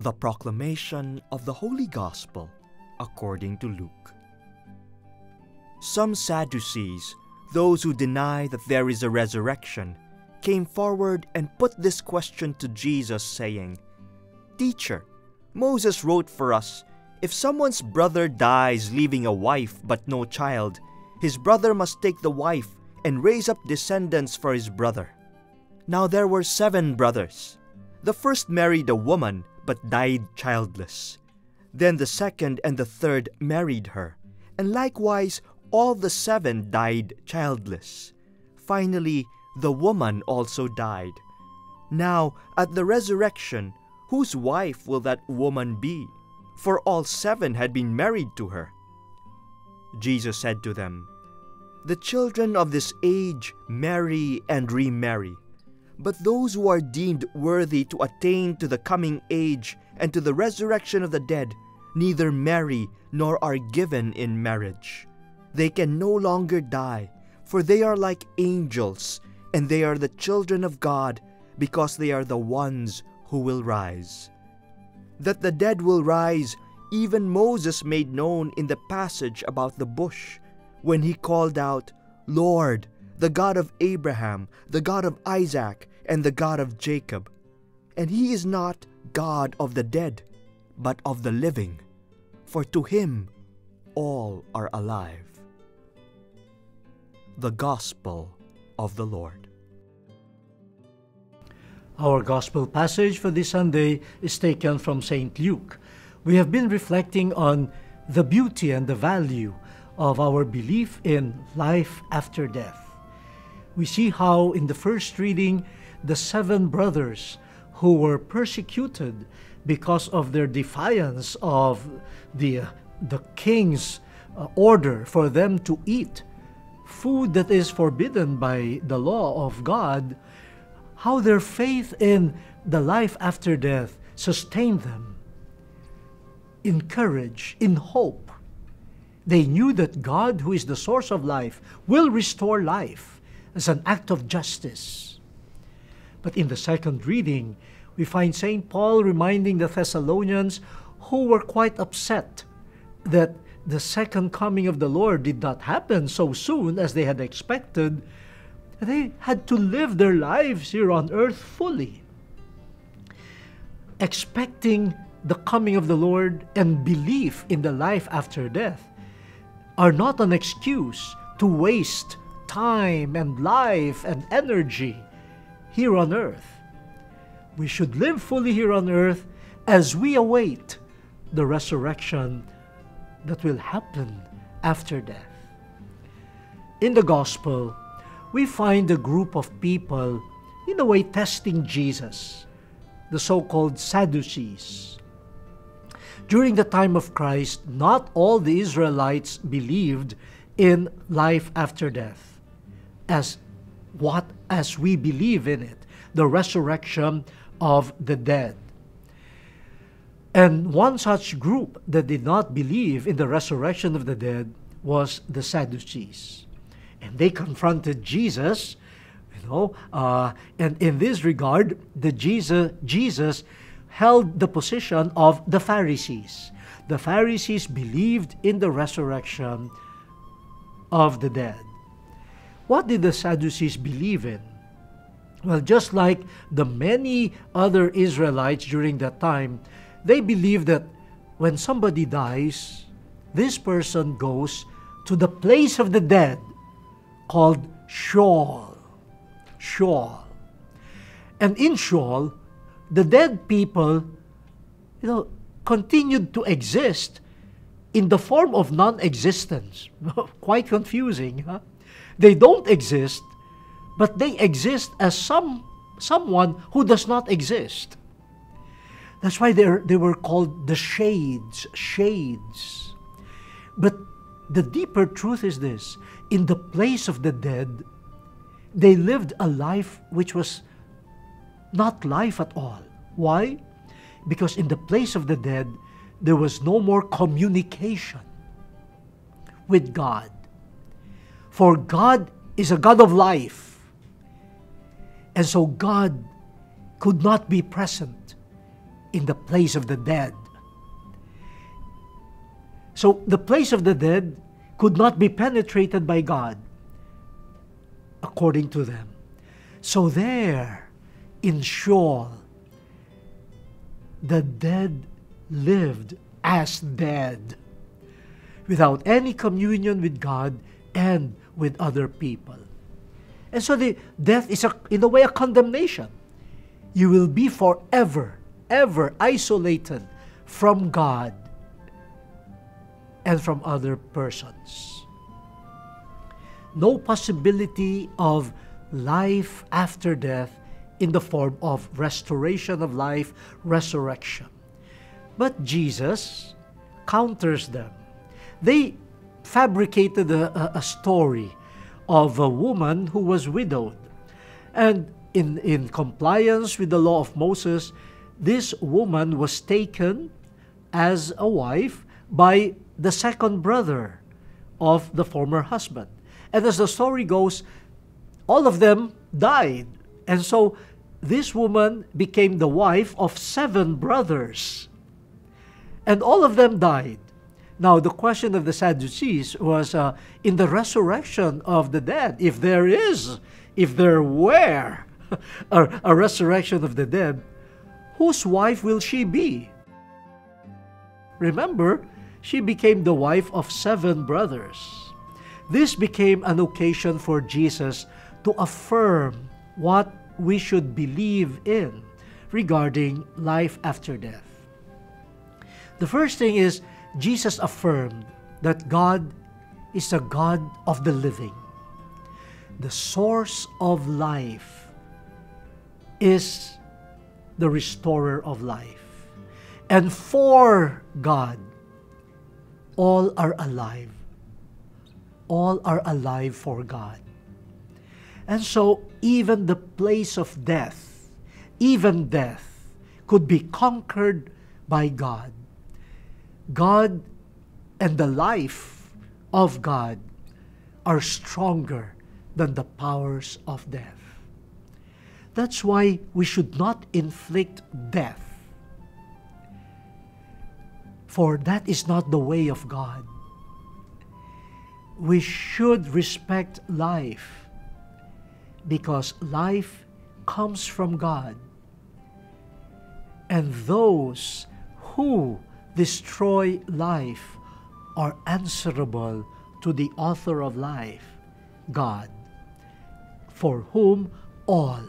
The proclamation of the Holy Gospel according to Luke. Some Sadducees, those who deny that there is a resurrection, came forward and put this question to Jesus, saying, "Teacher, Moses wrote for us, if someone's brother dies leaving a wife but no child, his brother must take the wife and raise up descendants for his brother. Now there were 7 brothers. The first married a woman but died childless. Then the second and the third married her, and likewise all the 7 died childless. Finally, the woman also died. Now, at the resurrection, whose wife will that woman be? For all 7 had been married to her." Jesus said to them, "The children of this age marry and remarry. But those who are deemed worthy to attain to the coming age and to the resurrection of the dead neither marry nor are given in marriage. They can no longer die, for they are like angels, and they are the children of God, because they are the ones who will rise. That the dead will rise, even Moses made known in the passage about the bush, when he called out, 'Lord, the God of Abraham, the God of Isaac, and the God of Jacob.' And he is not God of the dead, but of the living, for to him all are alive." The Gospel of the Lord. Our Gospel passage for this Sunday is taken from St. Luke. We have been reflecting on the beauty and the value of our belief in life after death. We see how in the first reading, the 7 brothers who were persecuted because of their defiance of the king's order for them to eat food that is forbidden by the law of God, how their faith in the life after death sustained them in courage, in hope. They knew that God, who is the source of life, will restore life as an act of justice. But in the second reading, we find St. Paul reminding the Thessalonians, who were quite upset that the second coming of the Lord did not happen so soon as they had expected. They had to live their lives here on earth fully, expecting the coming of the Lord, and belief in the life after death are not an excuse to waste time and life and energy here on earth. We should live fully here on earth as we await the resurrection that will happen after death. In the Gospel, we find a group of people in a way testing Jesus, the so-called Sadducees. During the time of Christ, not all the Israelites believed in life after death as we believe in it, the resurrection of the dead. And one such group that did not believe in the resurrection of the dead was the Sadducees. And they confronted Jesus, and in this regard, Jesus held the position of the Pharisees. The Pharisees believed in the resurrection of the dead. What did the Sadducees believe in? Well, just like the many other Israelites during that time, they believed that when somebody dies, this person goes to the place of the dead called Sheol. Sheol. And in Sheol, the dead people, continued to exist in the form of non-existence. Quite confusing, huh? They don't exist, but they exist as someone who does not exist. That's why they were called the shades. But the deeper truth is this: in the place of the dead, they lived a life which was not life at all. Why? Because in the place of the dead, there was no more communication with God. For God is a God of life. And so God could not be present in the place of the dead. So the place of the dead could not be penetrated by God, according to them. So there, in Sheol, the dead lived as dead, without any communion with God and with other people. And so the death is, in a way, a condemnation. You will be forever, ever isolated from God and from other persons. No possibility of life after death in the form of restoration of life, resurrection. But Jesus counters them. They fabricated a story of a woman who was widowed. And in compliance with the law of Moses, this woman was taken as a wife by the second brother of the former husband. And as the story goes, all of them died. And so this woman became the wife of 7 brothers. And all of them died. Now, the question of the Sadducees was in the resurrection of the dead, if there were a resurrection of the dead, whose wife will she be? Remember, she became the wife of 7 brothers. This became an occasion for Jesus to affirm what we should believe in regarding life after death. The first thing is, Jesus affirmed that God is a God of the living. The source of life is the restorer of life. And for God, all are alive. All are alive for God. And so, even the place of death, even death, could be conquered by God. God and the life of God are stronger than the powers of death. That's why we should not inflict death, for that is not the way of God. We should respect life, because life comes from God. And those who destroy life are answerable to the author of life, God, for whom all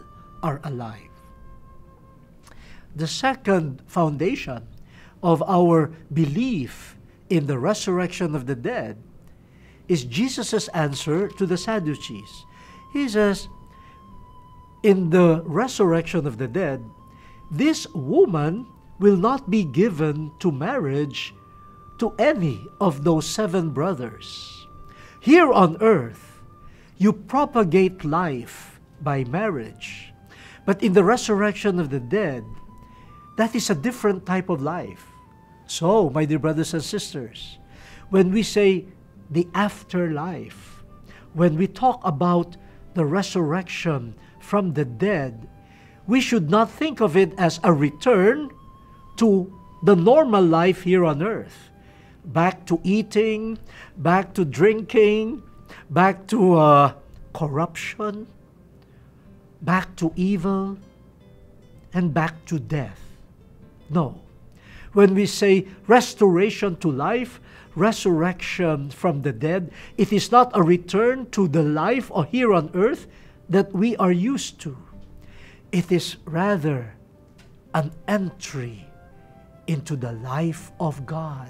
are alive. The second foundation of our belief in the resurrection of the dead is Jesus' answer to the Sadducees. He says, in the resurrection of the dead, this woman will not be given to marriage to any of those 7 brothers. Here on earth, you propagate life by marriage. But in the resurrection of the dead, that is a different type of life. So, my dear brothers and sisters, when we say the afterlife, when we talk about the resurrection from the dead, we should not think of it as a return to the normal life here on earth. Back to eating, back to drinking, back to corruption, back to evil, and back to death. No. When we say restoration to life, resurrection from the dead, it is not a return to the life here on earth that we are used to. It is rather an entry into the life of God.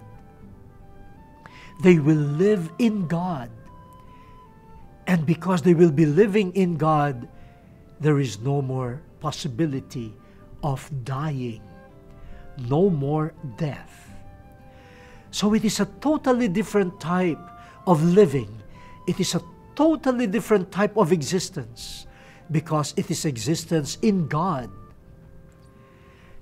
They will live in God. And because they will be living in God, there is no more possibility of dying. No more death. So it is a totally different type of living. It is a totally different type of existence, because it is existence in God.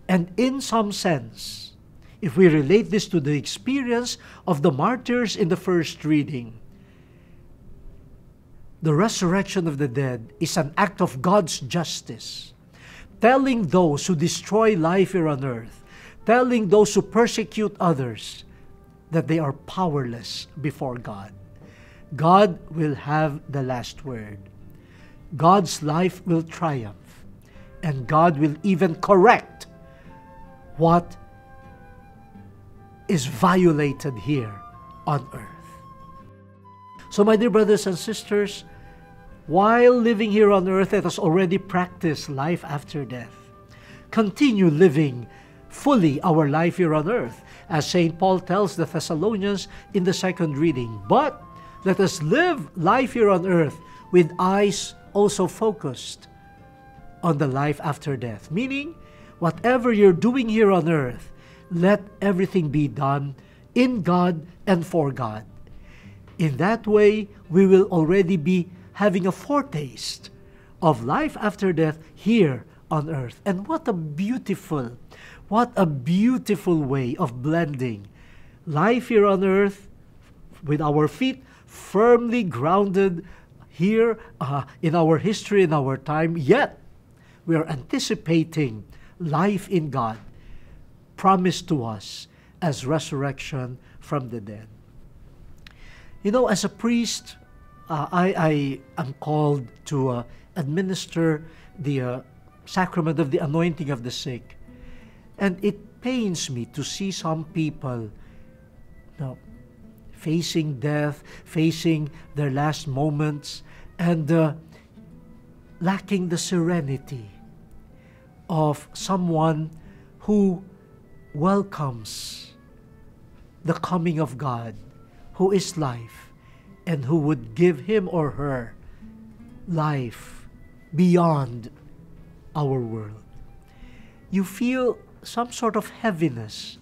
And in some sense, if we relate this to the experience of the martyrs in the first reading, the resurrection of the dead is an act of God's justice, telling those who destroy life here on earth telling those who persecute others that they are powerless before God. God will have the last word. God's life will triumph, and God will even correct what is violated here on earth. So, my dear brothers and sisters, while living here on earth, let us already practice life after death. Continue living fully our life here on earth, as St. Paul tells the Thessalonians in the second reading. But let us live life here on earth with eyes also focused on the life after death. Meaning, whatever you're doing here on earth, let everything be done in God and for God. In that way, we will already be having a foretaste of life after death here on earth. And what a beautiful way of blending life here on earth with our feet firmly grounded here in our history, in our time, yet we are anticipating life in God promised to us as resurrection from the dead. You know, as a priest, I am called to administer the sacrament of the anointing of the sick. And it pains me to see some people facing death, facing their last moments, and lacking the serenity of someone who welcomes the coming of God, who is life, and who would give him or her life beyond our world. You feel some sort of heaviness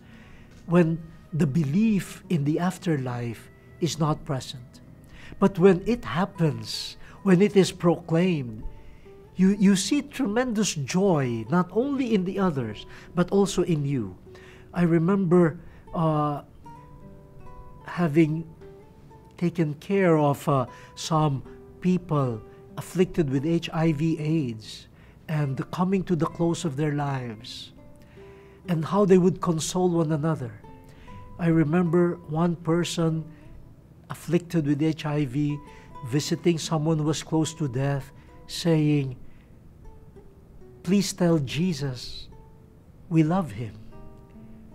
when the belief in the afterlife is not present. But when it happens, when it is proclaimed, you see tremendous joy, not only in the others, but also in you. I remember having taken care of some people afflicted with HIV/AIDS and coming to the close of their lives, and how they would console one another. I remember one person afflicted with HIV visiting someone who was close to death, saying, "Please tell Jesus we love him.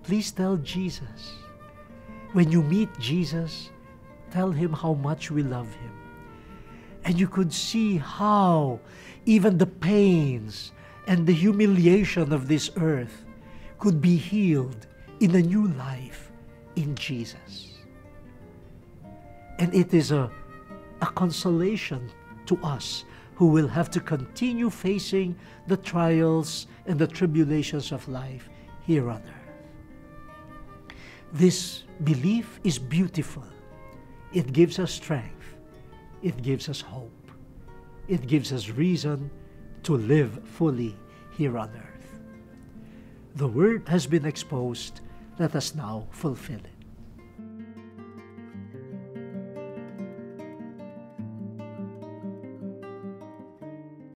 Please tell Jesus. When you meet Jesus, tell him how much we love him." And you could see how even the pains and the humiliation of this earth could be healed in a new life in Jesus. And it is a consolation to us who will have to continue facing the trials and the tribulations of life here on earth. This belief is beautiful. It gives us strength. It gives us hope. It gives us reason to live fully here on earth. The word has been exposed. Let us now fulfill it.